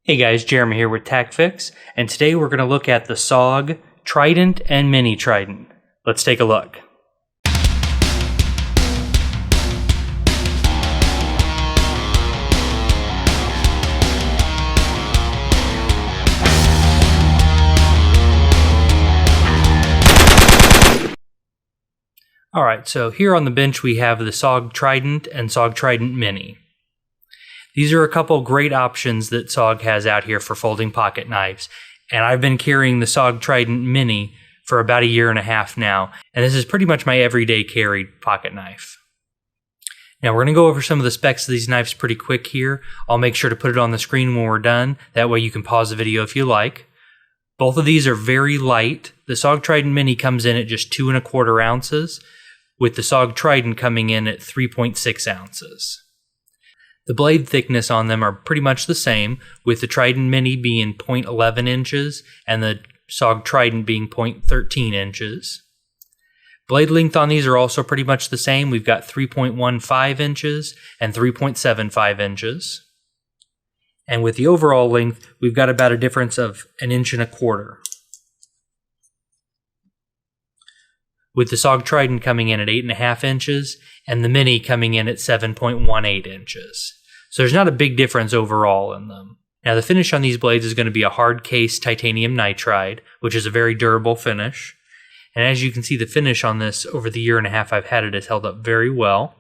Hey guys, Jeremy here with TacFix, and today we're going to look at the SOG Trident and Mini Trident. Let's take a look. Alright, so here on the bench we have the SOG Trident and SOG Trident Mini. These are a couple great options that SOG has out here for folding pocket knives, and I've been carrying the SOG Trident Mini for about 1.5 years now, and this is pretty much my everyday carry pocket knife. Now we're going to go over some of the specs of these knives pretty quick here. I'll make sure to put it on the screen when we're done, that way you can pause the video if you like. Both of these are very light. The SOG Trident Mini comes in at just 2¼ ounces, with the SOG Trident coming in at 3.6 ounces. The blade thickness on them are pretty much the same, with the Trident Mini being 0.11 inches and the SOG Trident being 0.13 inches. Blade length on these are also pretty much the same. We've got 3.15 inches and 3.75 inches. And with the overall length, we've got about a difference of 1.25 inches. With the SOG Trident coming in at 8.5 inches and the Mini coming in at 7.18 inches. So there's not a big difference overall in them. Now the finish on these blades is going to be a hard case titanium nitride, which is a very durable finish. And as you can see, the finish on this over the 1.5 years I've had it has held up very well.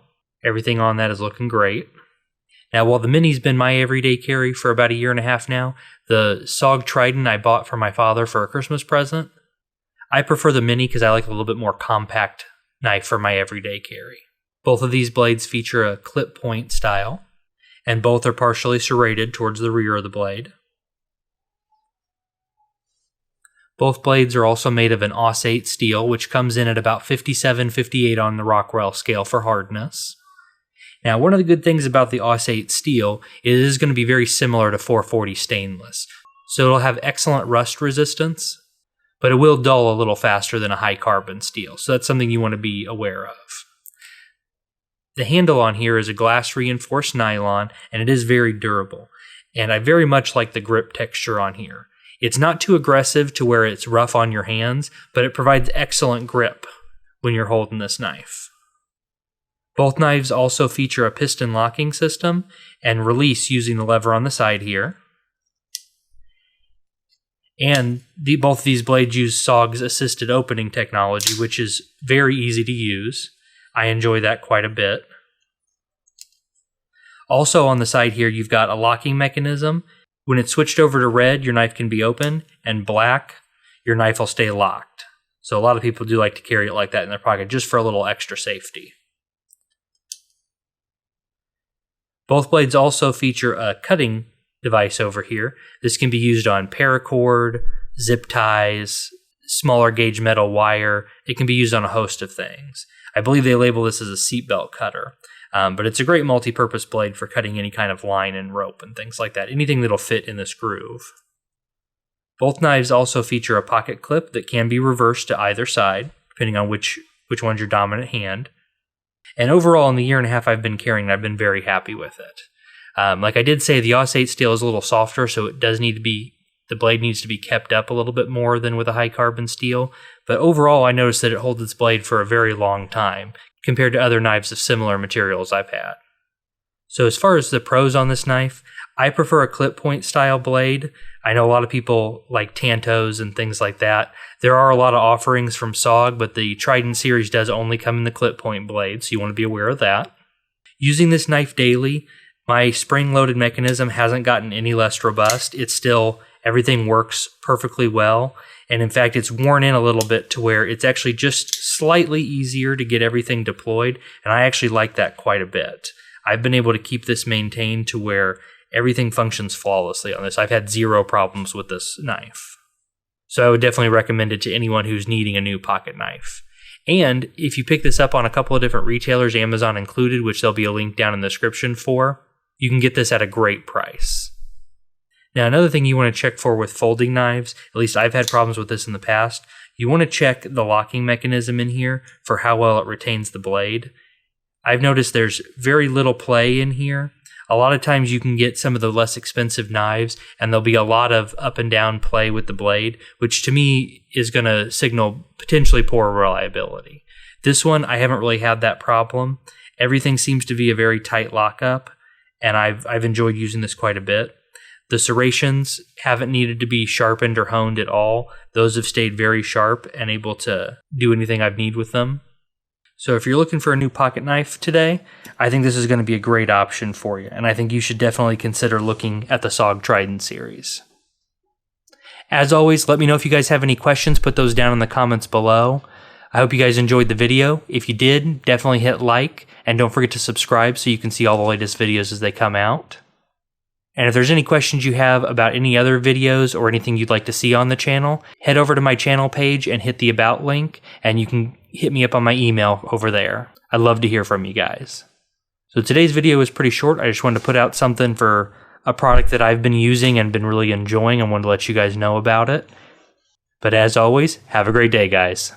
Everything on that is looking great. Now while the Mini's been my everyday carry for about 1.5 years now, the SOG Trident I bought for my father for a Christmas present, I prefer the Mini because I like a little bit more compact knife for my everyday carry. Both of these blades feature a clip point style, and both are partially serrated towards the rear of the blade. Both blades are also made of an AUS-8 steel, which comes in at about 57-58 on the Rockwell scale for hardness. Now, one of the good things about the AUS-8 steel is it is going to be very similar to 440 stainless, so it'll have excellent rust resistance, but it will dull a little faster than a high carbon steel, so that's something you want to be aware of. The handle on here is a glass reinforced nylon, and it is very durable, and I very much like the grip texture on here. It's not too aggressive to where it's rough on your hands, but it provides excellent grip when you're holding this knife. Both knives also feature a piston locking system and release using the lever on the side here. And both of these blades use SOG's assisted opening technology, which is very easy to use. I enjoy that quite a bit. Also on the side here, you've got a locking mechanism. When it's switched over to red, your knife can be open, and black, your knife will stay locked. So a lot of people do like to carry it like that in their pocket, just for a little extra safety. Both blades also feature a cutting device over here. This can be used on paracord, zip ties, smaller gauge metal wire. It can be used on a host of things. I believe they label this as a seatbelt cutter, but it's a great multi-purpose blade for cutting any kind of line and rope and things like that, anything that'll fit in this groove. Both knives also feature a pocket clip that can be reversed to either side, depending on which one's your dominant hand. And overall, in the 1.5 years I've been carrying, I've been very happy with it. Like I did say, the AUS-8 steel is a little softer, so it does need to be, the blade needs to be kept up a little bit more than with a high carbon steel. But overall, I noticed that it holds its blade for a very long time compared to other knives of similar materials I've had. So as far as the pros on this knife, I prefer a clip point style blade. I know a lot of people like Tantos and things like that. There are a lot of offerings from SOG, but the Trident series does only come in the clip point blade, so you want to be aware of that. Using this knife daily, my spring-loaded mechanism hasn't gotten any less robust. It's still, everything works perfectly well. And in fact, it's worn in a little bit to where it's actually just slightly easier to get everything deployed. And I actually like that quite a bit. I've been able to keep this maintained to where everything functions flawlessly on this. I've had 0 problems with this knife. So I would definitely recommend it to anyone who's needing a new pocket knife. And if you pick this up on a couple of different retailers, Amazon included, which there'll be a link down in the description for, you can get this at a great price. Now, another thing you want to check for with folding knives, at least I've had problems with this in the past, you want to check the locking mechanism in here for how well it retains the blade. I've noticed there's very little play in here. A lot of times you can get some of the less expensive knives and there'll be a lot of up and down play with the blade, which to me is going to signal potentially poor reliability. This one, I haven't really had that problem. Everything seems to be a very tight lockup, and I've enjoyed using this quite a bit. The serrations haven't needed to be sharpened or honed at all. Those have stayed very sharp and able to do anything I need with them. So if you're looking for a new pocket knife today, I think this is going to be a great option for you, and I think you should definitely consider looking at the SOG Trident series. As always, let me know if you guys have any questions. Put those down in the comments below. I hope you guys enjoyed the video. If you did, definitely hit like, and don't forget to subscribe so you can see all the latest videos as they come out. And if there's any questions you have about any other videos or anything you'd like to see on the channel, head over to my channel page and hit the About link, and you can hit me up on my email over there. I'd love to hear from you guys. So today's video was pretty short. I just wanted to put out something for a product that I've been using and been really enjoying. I wanted to let you guys know about it. But as always, have a great day, guys.